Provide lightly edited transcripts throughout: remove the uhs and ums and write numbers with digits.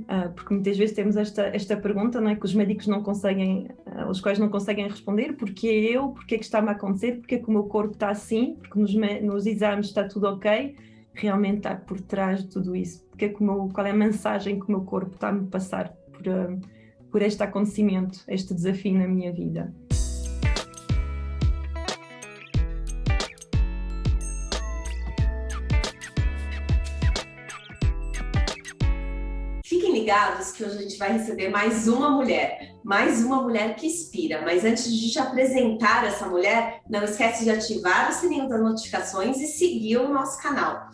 também, porque muitas vezes temos esta pergunta, não é, que os médicos não conseguem, os quais não conseguem responder: porque eu, porque é que está-me a acontecer, porque é que o meu corpo está assim, porque nos exames está tudo ok, realmente está por trás de tudo isso, porque é que qual é a mensagem que o meu corpo está a me passar por este acontecimento, este desafio na minha vida. Fiquem ligados que hoje a gente vai receber mais uma mulher que inspira. Mas antes de te apresentar essa mulher, não esquece de ativar o sininho das notificações e seguir o nosso canal.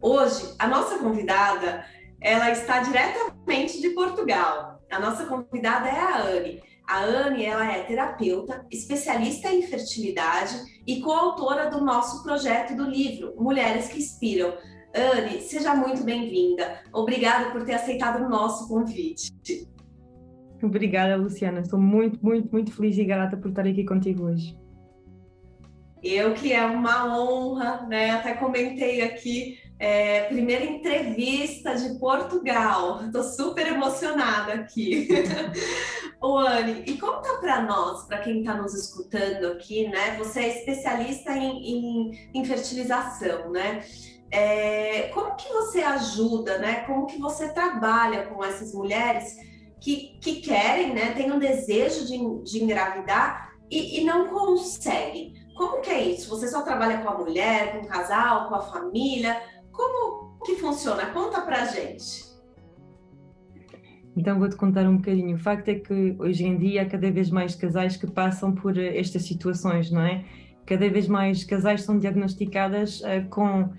Hoje, a nossa convidada, ela está diretamente de Portugal. A nossa convidada é a Anne. A Anne, ela é terapeuta, especialista em fertilidade e coautora do nosso projeto do livro Mulheres que Inspiram. Anne, seja muito bem-vinda. Obrigada por ter aceitado o nosso convite. Obrigada, Luciana. Estou muito, muito, muito feliz e grata por estar aqui contigo hoje. Eu que é uma honra, né? Até comentei aqui, primeira entrevista de Portugal. Estou super emocionada aqui. Ô, Anne, e conta para nós, para quem está nos escutando aqui, né? Você é especialista em fertilização, né? Como que você ajuda, né? Como que você trabalha com essas mulheres que querem, né? Têm um desejo de engravidar e não conseguem? Como que é isso? Você só trabalha com a mulher, com o casal, com a família? Como que funciona? Conta pra gente. Então vou-te contar um bocadinho. O facto é que hoje em dia há cada vez mais casais que passam por estas situações, não é? Cada vez mais casais são diagnosticadas com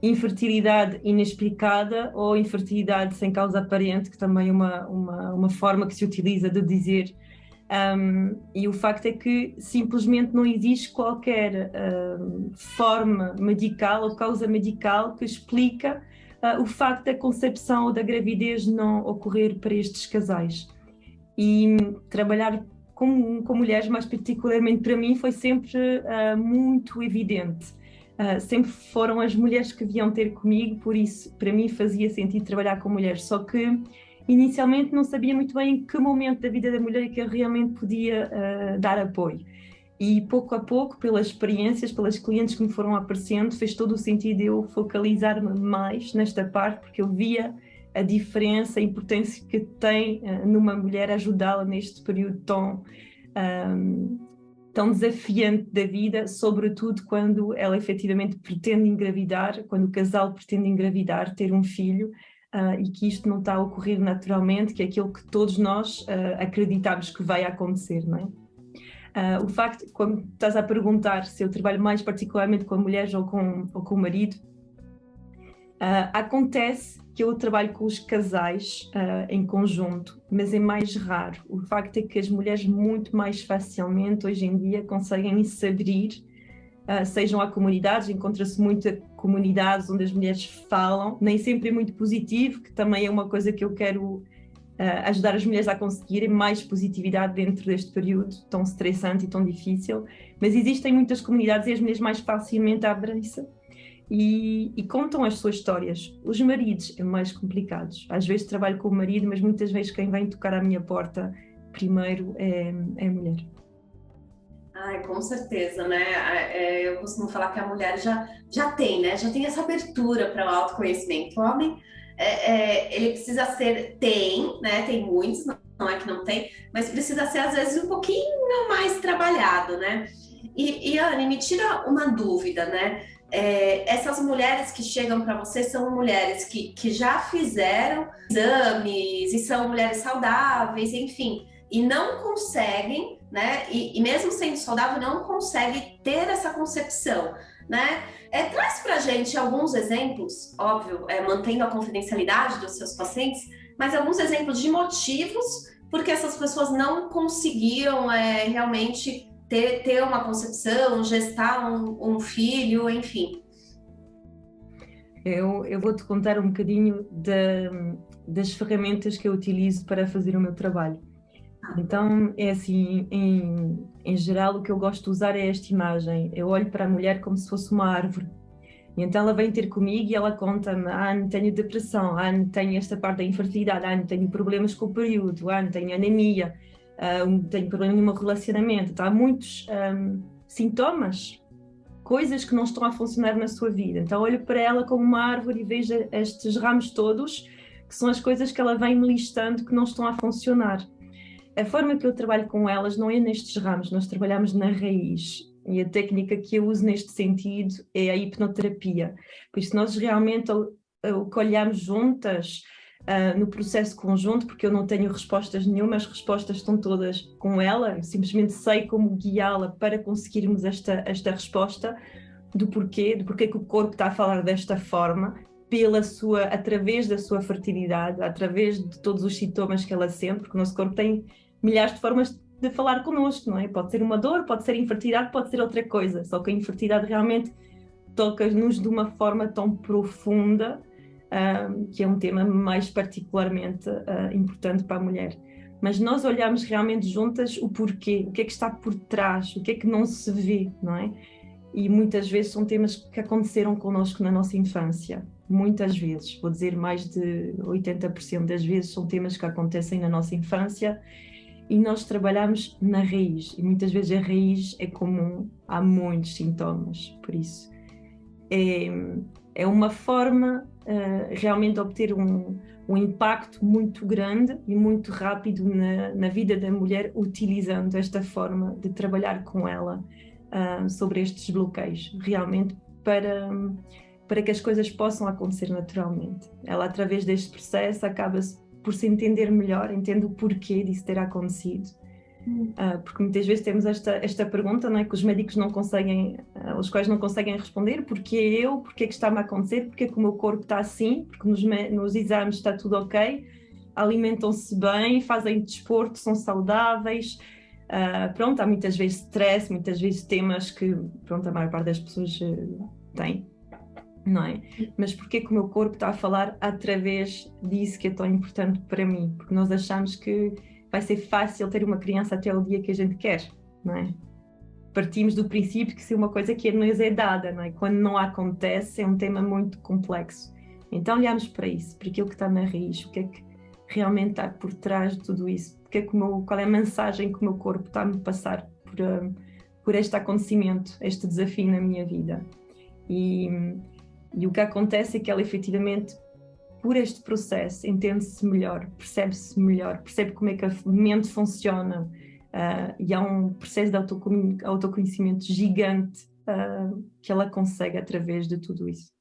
infertilidade inexplicada ou infertilidade sem causa aparente, que também é uma forma que se utiliza de dizer. E o facto é que simplesmente não existe qualquer forma medical ou causa medical que explica o facto da concepção ou da gravidez não ocorrer para estes casais. E trabalhar com mulheres, mais particularmente para mim, foi sempre muito evidente. Sempre foram as mulheres que vinham ter comigo, por isso para mim fazia sentido trabalhar com mulheres, só que inicialmente não sabia muito bem em que momento da vida da mulher é que eu realmente podia dar apoio. E pouco a pouco, pelas experiências, pelas clientes que me foram aparecendo, fez todo o sentido eu focalizar-me mais nesta parte, porque eu via a diferença, a importância que tem numa mulher ajudá-la neste período tão desafiante da vida, sobretudo quando ela efetivamente pretende engravidar, quando o casal pretende engravidar, ter um filho, e que isto não está a ocorrer naturalmente, que é aquilo que todos nós acreditamos que vai acontecer, não é? O facto, quando estás a perguntar se eu trabalho mais particularmente com mulheres ou com o marido, acontece que eu trabalho com os casais em conjunto, mas é mais raro. O facto é que as mulheres muito mais facilmente hoje em dia conseguem se abrir, sejam a comunidades, encontra-se muitas comunidades onde as mulheres falam, nem sempre é muito positivo, que também é uma coisa que eu quero ajudar as mulheres a conseguirem mais positividade dentro deste período tão estressante e tão difícil, mas existem muitas comunidades e as mulheres mais facilmente abrem-se e contam as suas histórias. Os maridos é mais complicados. Às vezes trabalho com o marido, mas muitas vezes quem vem tocar à minha porta primeiro é a mulher. Ai, com certeza, né? Eu costumo falar que a mulher já tem, né? Já tem essa abertura para o autoconhecimento. O homem, ele precisa tem, né? Tem muitos, não é que não tem, mas precisa ser às vezes um pouquinho mais trabalhado, né? E Anne, me tira uma dúvida, né? Essas mulheres que chegam para você são mulheres que já fizeram exames e são mulheres saudáveis, enfim, e não conseguem, né? E mesmo sendo saudável, não consegue ter essa concepção, né? Traz pra gente alguns exemplos, óbvio, mantendo a confidencialidade dos seus pacientes, mas alguns exemplos de motivos porque essas pessoas não conseguiram realmente ter uma concepção, gestar um filho, enfim. Eu vou-te contar um bocadinho das ferramentas que eu utilizo para fazer o meu trabalho. Então, é assim, em geral, o que eu gosto de usar é esta imagem. Eu olho para a mulher como se fosse uma árvore. E então ela vem ter comigo e ela conta-me, tenho depressão, tenho esta parte da infertilidade, tenho problemas com o período, tenho anemia, tenho problema no meu relacionamento. Então, há muitos sintomas, coisas que não estão a funcionar na sua vida. Então olho para ela como uma árvore e vejo estes ramos todos, que são as coisas que ela vem me listando que não estão a funcionar. A forma que eu trabalho com elas não é nestes ramos, nós trabalhamos na raiz. E a técnica que eu uso neste sentido é a hipnoterapia. Por isso nós realmente o que olhamos juntas no processo conjunto, porque eu não tenho respostas nenhuma, as respostas estão todas com ela, eu simplesmente sei como guiá-la para conseguirmos esta resposta do porquê que o corpo está a falar desta forma, através da sua fertilidade, através de todos os sintomas que ela sente, porque o nosso corpo tem milhares de formas de falar connosco, não é? Pode ser uma dor, pode ser infertilidade, pode ser outra coisa, só que a infertilidade realmente toca-nos de uma forma tão profunda, que é um tema mais particularmente importante para a mulher. Mas nós olhamos realmente juntas o porquê, o que é que está por trás, o que é que não se vê, não é? E muitas vezes são temas que aconteceram connosco na nossa infância. Muitas vezes, vou dizer mais de 80% das vezes, são temas que acontecem na nossa infância e nós trabalhamos na raiz. E muitas vezes a raiz é comum, há muitos sintomas, por isso. É uma forma realmente de obter um impacto muito grande e muito rápido na vida da mulher, utilizando esta forma de trabalhar com ela sobre estes bloqueios, realmente para que as coisas possam acontecer naturalmente. Ela, através deste processo, acaba por se entender melhor, entende o porquê disso ter acontecido. Porque muitas vezes temos esta pergunta, não é, que os médicos não conseguem, os quais não conseguem responder: porquê eu, porquê que está-me a acontecer, porquê que o meu corpo está assim, porque nos exames está tudo ok, alimentam-se bem, fazem desporto, são saudáveis. Pronto, há muitas vezes stress, muitas vezes temas que, pronto, a maior parte das pessoas tem, não é? Mas porquê que o meu corpo está a falar através disso que é tão importante para mim? Porque nós achamos que vai ser fácil ter uma criança até o dia que a gente quer, não é? Partimos do princípio que se uma coisa que nos é dada, não é? Quando não acontece, é um tema muito complexo. Então olhamos para isso, para aquilo que está na raiz, o que é que realmente está por trás de tudo isso, qual é a mensagem que o meu corpo está a me passar por este acontecimento, este desafio na minha vida. E o que acontece é que ela efetivamente, por este processo, entende-se melhor, percebe-se melhor, percebe como é que a mente funciona, e há um processo de autoconhecimento gigante que ela consegue através de tudo isso.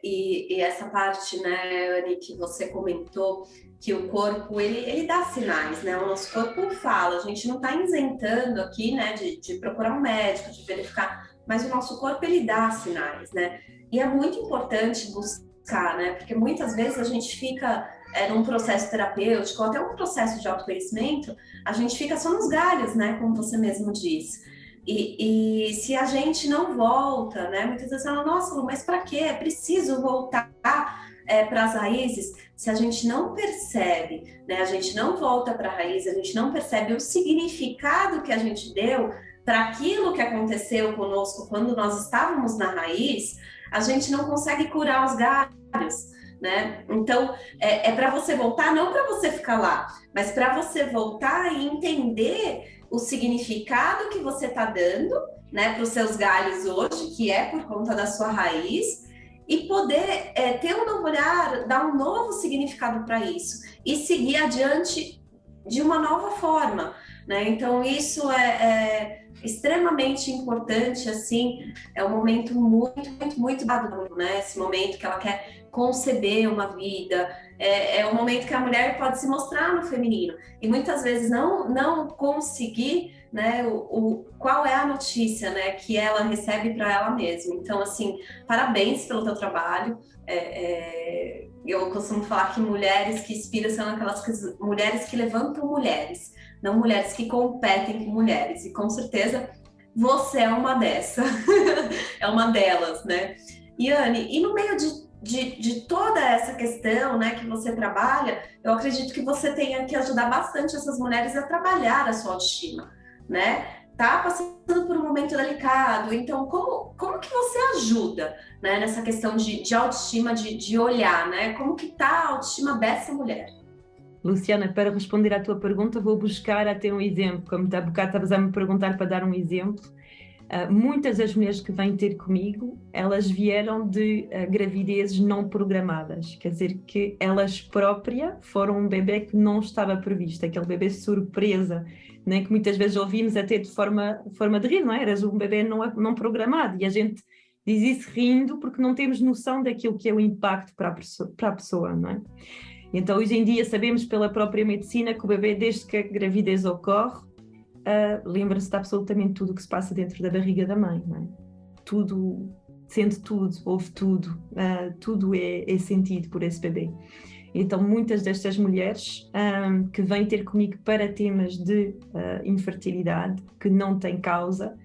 E essa parte, né, Anny, que você comentou, que o corpo, ele dá sinais, né? O nosso corpo fala, a gente não está isentando aqui, né, de procurar um médico, de verificar, mas o nosso corpo, ele dá sinais, né? E é muito importante buscar, né? Porque muitas vezes a gente fica num processo terapêutico, ou até um processo de autoconhecimento, a gente fica só nos galhos, né? Como você mesmo disse. E se a gente não volta, né? Muitas vezes fala, nossa, Lu, mas para quê? É preciso voltar para as raízes. Se a gente não percebe, né? A gente não volta para a raiz, a gente não percebe o significado que a gente deu para aquilo que aconteceu conosco quando nós estávamos na raiz, a gente não consegue curar os galhos, né? Então, é para você voltar, não para você ficar lá, mas para você voltar e entender o significado que você está dando, né, para os seus galhos hoje, que é por conta da sua raiz, e poder ter um novo olhar, dar um novo significado para isso e seguir adiante de uma nova forma, né? Então isso é extremamente importante, assim, é um momento muito, muito, muito maduro, né? Esse momento que ela quer conceber uma vida, é um momento que a mulher pode se mostrar no feminino e muitas vezes não conseguir, né, qual é a notícia, né, que ela recebe para ela mesma. Então, assim, parabéns pelo teu trabalho. Eu costumo falar que mulheres que inspiram são aquelas mulheres que levantam mulheres, não mulheres que competem com mulheres. E com certeza você é uma dessas, é uma delas, né? E Anny, e no meio de toda essa questão, né, que você trabalha, eu acredito que você tenha que ajudar bastante essas mulheres a trabalhar a sua autoestima, né? tá passando por um momento delicado. Então, como que você ajuda, né, nessa questão de autoestima, de olhar, né? Como que tá a autoestima dessa mulher? Luciana, para responder à tua pergunta, vou buscar até um exemplo. Como há bocado estavas a me perguntar para dar um exemplo. Muitas das mulheres que vêm ter comigo, elas vieram de gravidezes não programadas. Quer dizer, que elas próprias foram um bebê que não estava previsto, aquele bebê surpresa, né? Que muitas vezes ouvimos até de forma de rir, não é? Eras um bebê não programado. E a gente diz isso rindo porque não temos noção daquilo que é o impacto para a pessoa, não é? Então, hoje em dia, sabemos pela própria medicina que o bebê, desde que a gravidez ocorre, lembra-se de absolutamente tudo o que se passa dentro da barriga da mãe, não é? Tudo, sente tudo, ouve tudo, tudo é sentido por esse bebê. Então, muitas destas mulheres que vêm ter comigo para temas de infertilidade, que não têm causa,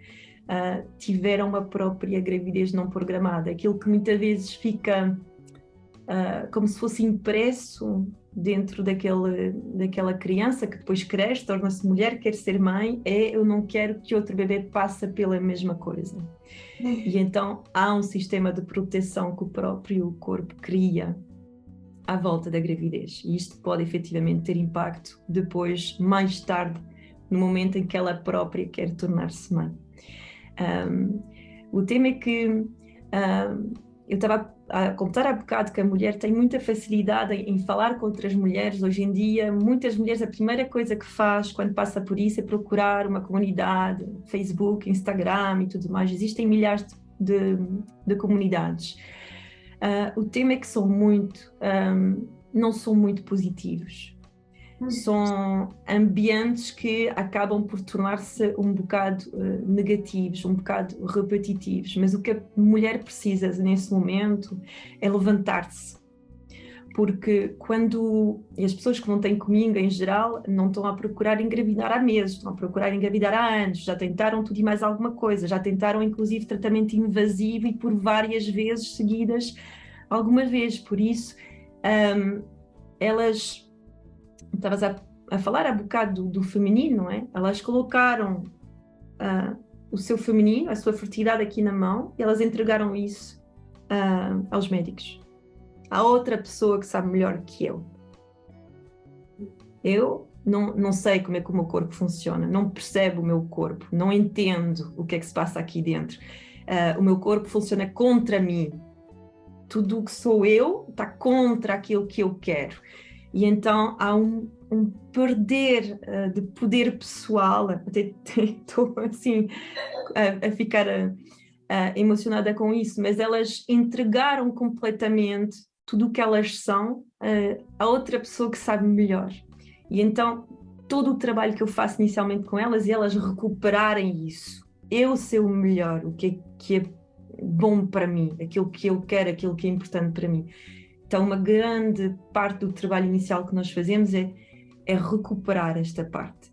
tiveram uma própria gravidez não programada, aquilo que muitas vezes fica como se fosse impresso dentro daquela criança que depois cresce, torna-se mulher, quer ser mãe, eu não quero que outro bebê passe pela mesma coisa. E então há um sistema de proteção que o próprio corpo cria à volta da gravidez. E isto pode efetivamente ter impacto depois, mais tarde, no momento em que ela própria quer tornar-se mãe. O tema é que eu estava a contar há bocado que a mulher tem muita facilidade em falar com outras mulheres. Hoje em dia, muitas mulheres, a primeira coisa que faz quando passa por isso é procurar uma comunidade, Facebook, Instagram e tudo mais. Existem milhares de comunidades. O tema é que não são muito positivos. São ambientes que acabam por tornar-se um bocado negativos, um bocado repetitivos, mas o que a mulher precisa nesse momento é levantar-se, porque e as pessoas que não têm comigo em geral não estão a procurar engravidar há meses, estão a procurar engravidar há anos, já tentaram tudo e mais alguma coisa, já tentaram inclusive tratamento invasivo e por várias vezes seguidas, algumas vezes, por isso elas... Estavas a falar há bocado do feminino, não é? Elas colocaram o seu feminino, a sua fertilidade aqui na mão, e elas entregaram isso aos médicos. Há outra pessoa que sabe melhor que eu. Eu não sei como é que o meu corpo funciona, não percebo o meu corpo, não entendo o que é que se passa aqui dentro. O meu corpo funciona contra mim. Tudo o que sou eu está contra aquilo que eu quero. E então há um perder de poder pessoal, até estou assim a ficar emocionada com isso, mas elas entregaram completamente tudo o que elas são a outra pessoa que sabe melhor. E então todo o trabalho que eu faço inicialmente com elas e elas recuperarem isso, eu ser o melhor, o que é bom para mim, aquilo que eu quero, aquilo que é importante para mim. Então, uma grande parte do trabalho inicial que nós fazemos é recuperar esta parte.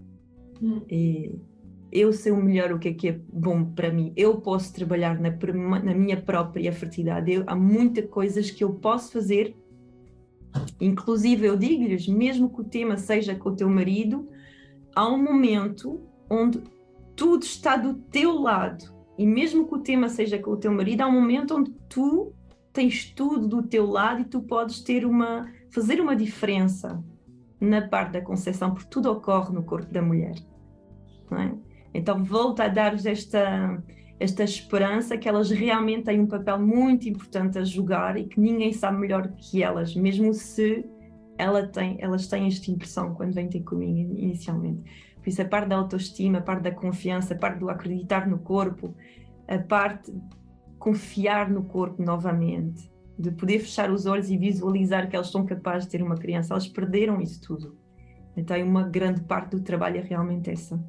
Eu sei o melhor o que é bom para mim. Eu posso trabalhar na minha própria fertilidade. Há muitas coisas que eu posso fazer. Inclusive, eu digo-lhes, mesmo que o tema seja com o teu marido, há um momento onde tudo está do teu lado. E mesmo que o tema seja com o teu marido, há um momento onde tu tens tudo do teu lado e tu podes fazer uma diferença na parte da concepção, porque tudo ocorre no corpo da mulher, não é? Então volta a dar-lhes esta esperança que elas realmente têm um papel muito importante a jogar e que ninguém sabe melhor que elas, mesmo se elas têm esta impressão quando vêm ter comigo inicialmente. Por isso a parte da autoestima, a parte da confiança, a parte do acreditar no corpo, a parte confiar no corpo novamente, de poder fechar os olhos e visualizar que elas são capazes de ter uma criança. Elas perderam isso tudo. Então uma grande parte do trabalho é realmente essa.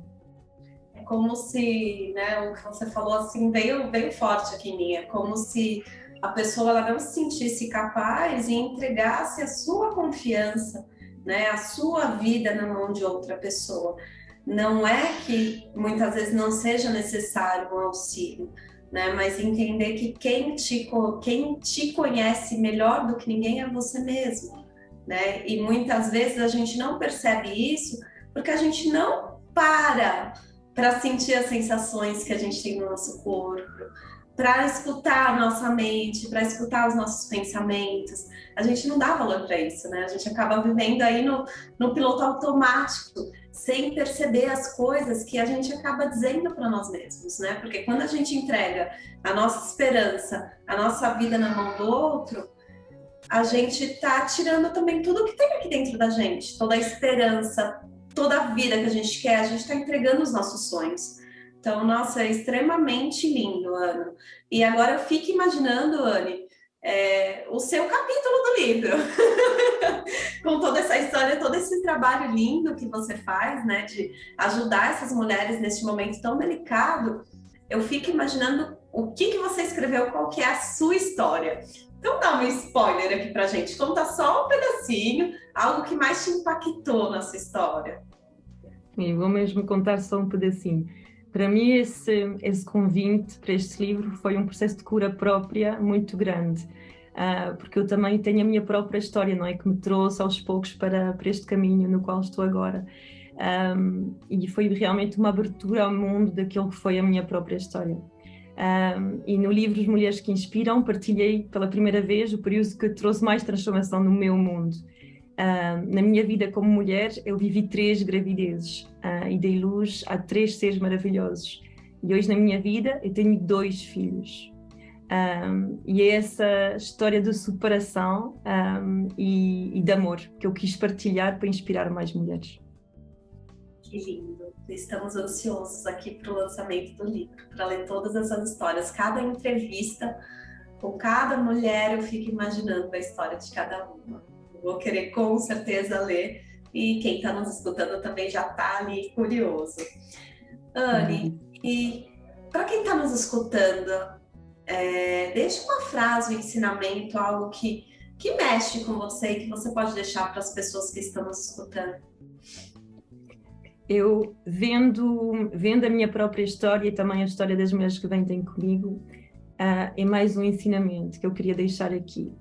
É como se, né, o que você falou assim, veio bem forte aqui em mim, é como se a pessoa ela não se sentisse capaz e entregasse a sua confiança, né, a sua vida na mão de outra pessoa. Não é que muitas vezes não seja necessário um auxílio, né? Mas entender que quem te conhece melhor do que ninguém é você mesmo, né? E muitas vezes a gente não percebe isso porque a gente não para para sentir as sensações que a gente tem no nosso corpo, para escutar a nossa mente, para escutar os nossos pensamentos. A gente não dá valor para isso, né? A gente acaba vivendo aí no piloto automático, sem perceber as coisas que a gente acaba dizendo para nós mesmos, né? Porque quando a gente entrega a nossa esperança, a nossa vida na mão do outro, a gente está tirando também tudo que tem aqui dentro da gente, toda a esperança, toda a vida que a gente quer, a gente está entregando os nossos sonhos. Então, nossa, é extremamente lindo, Ana. E agora eu fico imaginando, Anne, o seu capítulo do livro, com toda essa história, todo esse trabalho lindo que você faz, né, de ajudar essas mulheres neste momento tão delicado. Eu fico imaginando o que você escreveu, qual que é a sua história. Então dá um spoiler aqui pra gente, conta só um pedacinho, algo que mais te impactou na sua história. Eu vou mesmo contar só um pedacinho. Para mim, esse convite para este livro foi um processo de cura própria muito grande, porque eu também tenho a minha própria história, não é? Que me trouxe aos poucos para este caminho no qual estou agora. E foi realmente uma abertura ao mundo daquilo que foi a minha própria história. E no livro As Mulheres que Inspiram, partilhei pela primeira vez o período que trouxe mais transformação no meu mundo. Na minha vida como mulher, eu vivi 3 gravidezes e dei luz a 3 seres maravilhosos. E hoje na minha vida eu tenho 2 filhos. E é essa história de superação e de amor que eu quis partilhar para inspirar mais mulheres. Que lindo! Estamos ansiosos aqui para o lançamento do livro, para ler todas essas histórias. Cada entrevista com cada mulher, eu fico imaginando a história de cada uma. Vou querer com certeza ler, e quem está nos escutando também já está ali curioso. Anne, e para quem está nos escutando, deixa uma frase, um ensinamento, algo que mexe com você e que você pode deixar para as pessoas que estão nos escutando. Eu, vendo a minha própria história e também a história das mulheres que vêm comigo, é mais um ensinamento que eu queria deixar aqui.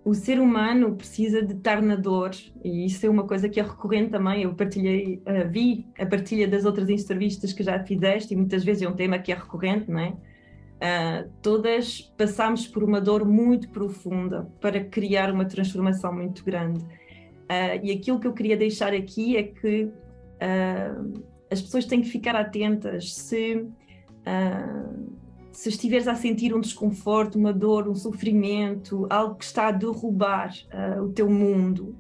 O ser humano precisa de estar na dor, e isso é uma coisa que é recorrente também. Eu vi a partilha das outras entrevistas que já fizeste, e muitas vezes é um tema que é recorrente, não é? Todas passamos por uma dor muito profunda para criar uma transformação muito grande. E aquilo que eu queria deixar aqui é que as pessoas têm que ficar atentas se estiveres a sentir um desconforto, uma dor, um sofrimento, algo que está a derrubar o teu mundo,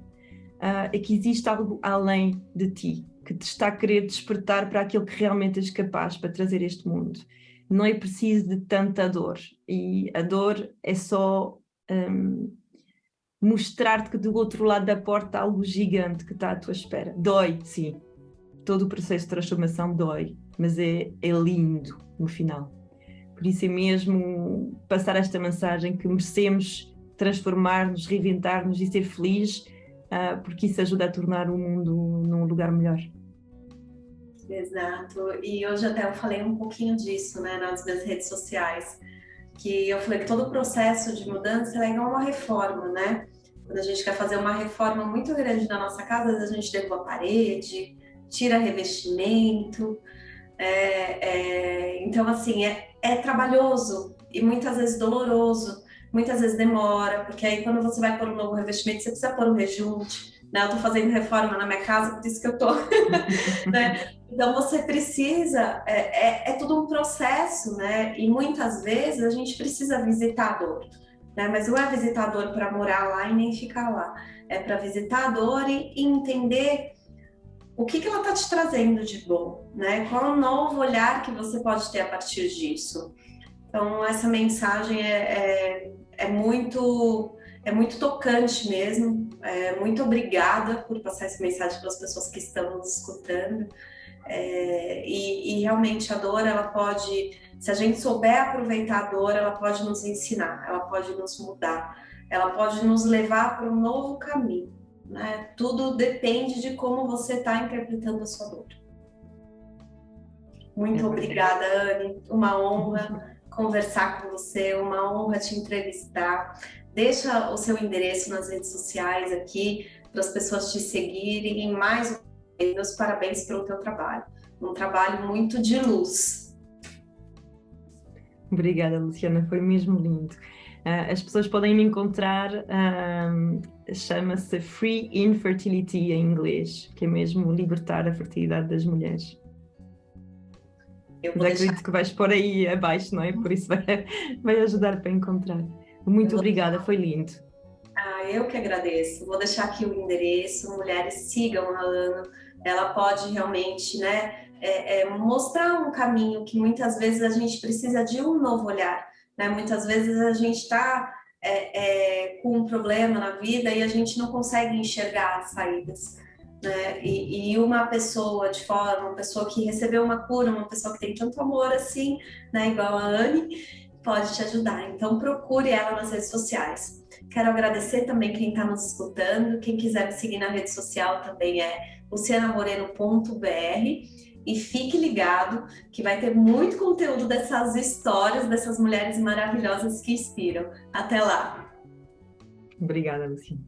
é que existe algo além de ti, que te está a querer despertar para aquilo que realmente és capaz para trazer este mundo. Não é preciso de tanta dor, e a dor é só mostrar-te que do outro lado da porta há algo gigante que está à tua espera. Dói, sim. Todo o processo de transformação dói, mas é lindo no final. Por isso é mesmo passar esta mensagem que merecemos transformar-nos, reinventar-nos e ser felizes, porque isso ajuda a tornar o mundo num lugar melhor. Exato. E hoje até eu falei um pouquinho disso, né, nas minhas redes sociais, que eu falei que todo o processo de mudança é igual uma reforma, né? Quando a gente quer fazer uma reforma muito grande na nossa casa, às vezes a gente derruba a parede, tira revestimento. Então, assim, é trabalhoso e muitas vezes doloroso, muitas vezes demora, porque aí quando você vai pôr um novo revestimento, você precisa pôr um rejunte, né? Eu tô fazendo reforma na minha casa, por isso que eu tô, né? Então você precisa, é tudo um processo, né? E muitas vezes a gente precisa visitar a dor, né? Mas não é visitar a dor para morar lá e nem ficar lá, é para visitar a dor e entender o que ela está te trazendo de bom, né? Qual o novo olhar que você pode ter a partir disso? Então, essa mensagem é muito tocante mesmo. Muito obrigada por passar essa mensagem para as pessoas que estão nos escutando. E realmente a dor, ela pode, se a gente souber aproveitar a dor, ela pode nos ensinar, ela pode nos mudar, ela pode nos levar para um novo caminho. Né? Tudo depende de como você está interpretando a sua dor. Muito obrigada, Anne. Uma honra conversar com você, uma honra te entrevistar. Deixa o seu endereço nas redes sociais aqui para as pessoas te seguirem. E mais uma vez, meus parabéns pelo teu trabalho. um trabalho muito de luz. Obrigada, Luciana, foi mesmo lindo. As pessoas podem me encontrar, chama-se Free Infertility em inglês, que é mesmo libertar a fertilidade das mulheres. Mas acredito que vais pôr aí abaixo, não é? Por isso vai ajudar para encontrar. Muito obrigada, foi lindo. Eu que agradeço. Vou deixar aqui o endereço, mulheres sigam a Ana. Ela pode realmente, né, mostrar um caminho que muitas vezes a gente precisa de um novo olhar, né? Muitas vezes a gente está com um problema na vida e a gente não consegue enxergar as saídas, né? E uma pessoa de fora, uma pessoa que recebeu uma cura, uma pessoa que tem tanto amor assim, né, igual a Anne, pode te ajudar. Então procure ela nas redes sociais. Quero agradecer também quem está nos escutando. Quem quiser me seguir na rede social também é lucianamoreno.br. E fique ligado que vai ter muito conteúdo dessas histórias, dessas mulheres maravilhosas que inspiram. Até lá! Obrigada, Luciana.